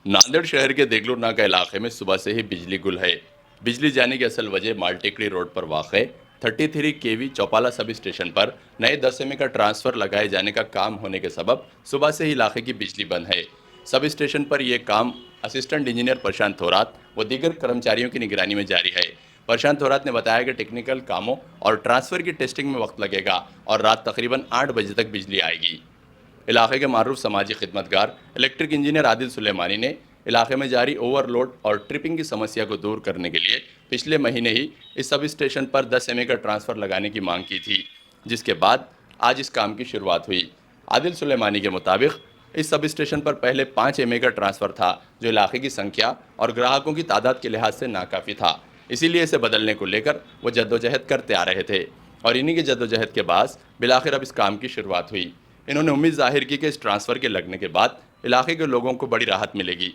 नांदेड़ शहर के देगलूर नाका इलाके में सुबह से ही बिजली गुल है। बिजली जाने की असल वजह मालटेकड़ी रोड पर वाक़ 33 केवी चौपाला सब स्टेशन पर नए 10 एमए का ट्रांसफर लगाए जाने का काम होने के सबब सुबह से ही इलाके की बिजली बंद है। सब स्टेशन पर यह काम असिस्टेंट इंजीनियर प्रशांत थोरात व दीगर कर्मचारियों की निगरानी में जारी है। प्रशांत थोरात ने बताया कि टेक्निकल कामों और ट्रांसफर की टेस्टिंग में वक्त लगेगा और रात तकरीबन 8 बजे तक बिजली आएगी। इलाके के मारूफ समाजी खिदमतगार इलेक्ट्रिक इंजीनियर आदिल सुलेमानी ने इलाके में जारी ओवरलोड और ट्रिपिंग की समस्या को दूर करने के लिए पिछले महीने ही इस सब स्टेशन पर 10 एमए का ट्रांसफर लगाने की मांग की थी, जिसके बाद आज इस काम की शुरुआत हुई। आदिल सुलेमानी के मुताबिक इस सब स्टेशन पर पहले 5 एमए का ट्रांसफर था, जो इलाके की संख्या और ग्राहकों की तादाद के लिहाज से नाकाफ़ी था। इसीलिए इसे बदलने को लेकर वो जद्दोजहद करते आ रहे थे और इन्हीं की जद्दोजहद के बाद बिलाखिर अब इस काम की शुरुआत हुई। इन्होंने उम्मीद जाहिर की कि इस ट्रांसफ़र के लगने के बाद इलाके के लोगों को बड़ी राहत मिलेगी।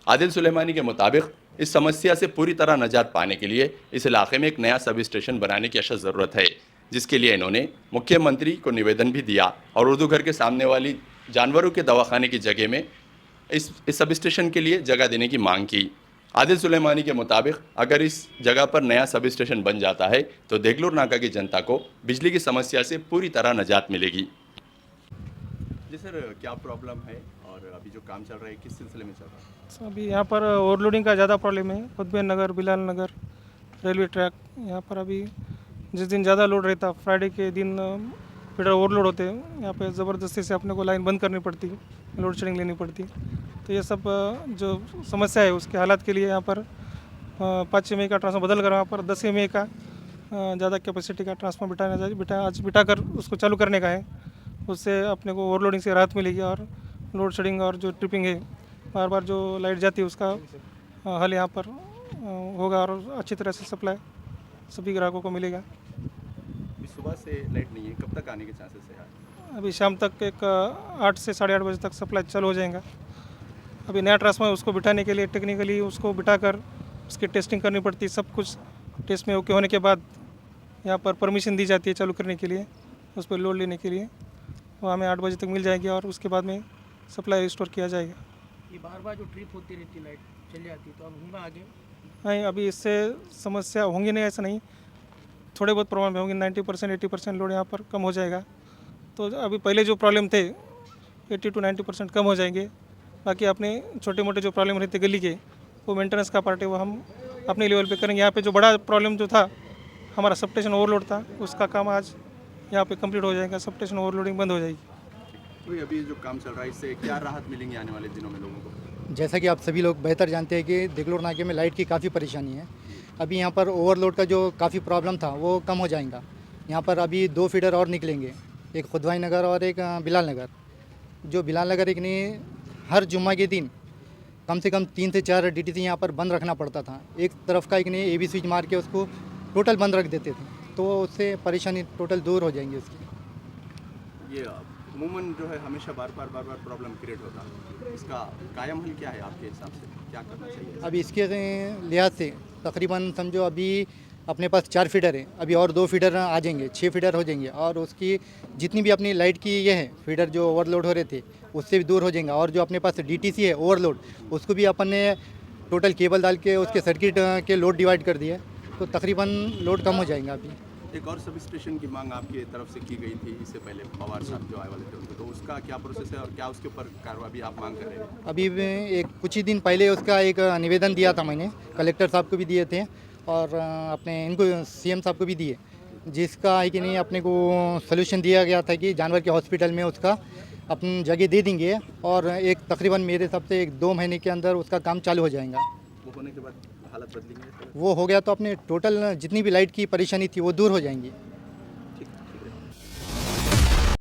आदिल सुलेमानी के मुताबिक इस समस्या से पूरी तरह निजात पाने के लिए इस इलाके में एक नया सब स्टेशन बनाने की अशद ज़रूरत है, जिसके लिए इन्होंने मुख्यमंत्री को निवेदन भी दिया और उर्दू घर के सामने वाली जानवरों के दवाखाने की जगह में इस सब स्टेशन के लिए जगह देने की मांग की। आदिल सुलेमानी के मुताबिक अगर इस जगह पर नया सब स्टेशन बन जाता है तो देगलूर नाका की जनता को बिजली की समस्या से पूरी तरह निजात मिलेगी। जी सर, क्या प्रॉब्लम है और अभी जो काम चल रहा है किस सिलसिले में चल रहा है? तो अभी यहाँ पर ओवरलोडिंग का ज़्यादा प्रॉब्लम है। कुतुब नगर, बिलाल नगर, रेलवे ट्रैक, यहाँ पर अभी जिस दिन ज़्यादा लोड रहता, फ्राइडे के दिन फीडर ओवरलोड होते हैं, यहाँ पे ज़बरदस्ती से अपने को लाइन बंद करनी पड़ती है, लोड शेडिंग लेनी पड़ती है। तो ये सब जो समस्या है उसके हालात के लिए यहाँ पर 5 एमए का ट्रांसफार्मर बदल कर वहाँ पर 10 एमए का ज़्यादा कैपेसिटी का ट्रांसफार्मर आज बिठाकर उसको चालू करने का है। उससे अपने को ओवरलोडिंग से राहत मिलेगी और लोड शेडिंग और जो ट्रिपिंग है, बार बार जो लाइट जाती है उसका हल यहाँ पर होगा और अच्छी तरह से सप्लाई सभी ग्राहकों को मिलेगा। अभी सुबह से लाइट नहीं है, कब तक आने के चांसेस है? अभी शाम तक एक 8 से 8:30 बजे तक सप्लाई चालू हो जाएगा। अभी नया ट्रांसफार्मर उसको बिठाने के लिए टेक्निकली उसको बिठाकर उसकी टेस्टिंग करनी पड़ती है। सब कुछ टेस्ट में ओके होने के बाद यहाँ पर परमिशन दी जाती है चालू करने के लिए, उस पर लोड लेने के लिए। वो हमें 8 बजे तक मिल जाएगी और उसके बाद में सप्लाई रिस्टोर किया जाएगा। ये बार बार जो ट्रिप होती रहती लाइट चली जाती तो अब होगा आगे? नहीं, अभी इससे समस्या होंगी नहीं, ऐसा नहीं, थोड़े बहुत प्रॉब्लम में होंगी। 90% 80% लोड यहाँ पर कम हो जाएगा। तो अभी पहले जो प्रॉब्लम थे 80 to 90% कम हो जाएंगे। बाकी अपने छोटे मोटे जो प्रॉब्लम रहते गली के, वो मेंटेनेंस का पार्ट है, वो हम अपने लेवल पे करेंगे। यहाँ पे जो बड़ा प्रॉब्लम जो था हमारा सब स्टेशन ओवरलोड था, उसका काम आज यहाँ पे कंप्लीट हो जाएगा। सब स्टेशन ओवरलोडिंग बंद हो जाएगी। तो अभी जो काम चल रहा है इससे क्या राहत मिलेंगी आने वाले दिनों में लोगों को? जैसा कि आप सभी लोग बेहतर जानते हैं कि देगलूर नाके में लाइट की काफ़ी परेशानी है। अभी यहाँ पर ओवरलोड का जो काफ़ी प्रॉब्लम था वो कम हो जाएगा। यहाँ पर अभी 2 फीडर और निकलेंगे, एक खुदवाई नगर और एक बिलाल नगर। जो बिलाल नगर एक नहीं, हर जुम्मा के दिन कम से कम 3 से 4 DTC यहाँ पर बंद रखना पड़ता था। एक तरफ का एक नहीं AB स्विच मार के उसको टोटल बंद रख देते थे, तो उससे परेशानी टोटल दूर हो जाएंगी उसकी। ये अमूमन जो है हमेशा बार बार प्रॉब्लम क्रिएट होता है, इसका कायम हल क्या है आपके हिसाब से, क्या करना चाहिए? अभी इसके लिहाज से तकरीबन समझो अभी अपने पास 4 फीडर है, अभी और 2 फीडर आ जाएंगे, 6 फीडर हो जाएंगे और उसकी जितनी भी अपनी लाइट की ये है फीडर जो ओवरलोड हो रहे थे उससे भी दूर हो जाएंगे। और जो अपने पास DTC है ओवरलोड, उसको भी अपन ने टोटल केबल डाल के उसके सर्किट के लोड डिवाइड कर दिए, तो तकरीबन लोड कम हो जाएगा। अभी एक और सब स्टेशन की मांग आपकी तरफ से की गई थी इससे पहले, पवार साहब जो आए वाले थे उनको, तो उसका क्या प्रोसेस है और क्या उसके ऊपर कार्रवाई भी आप मांग कर रहे हैं? अभी एक कुछ ही दिन पहले उसका एक निवेदन दिया था मैंने, कलेक्टर साहब को भी दिए थे और अपने इनको CM साहब को भी दिए, जिसका है कि नहीं अपने को सलूशन दिया गया था कि जानवर के हॉस्पिटल में उसका अपनी जगह दे देंगे और एक तकरीबन मेरे हिसाब से 1-2 महीने के अंदर उसका काम चालू हो जाएगा। वो होने के बाद हालत बदलेंगे? वो हो गया तो अपने टोटल जितनी भी लाइट की परेशानी थी वो दूर हो जाएंगी।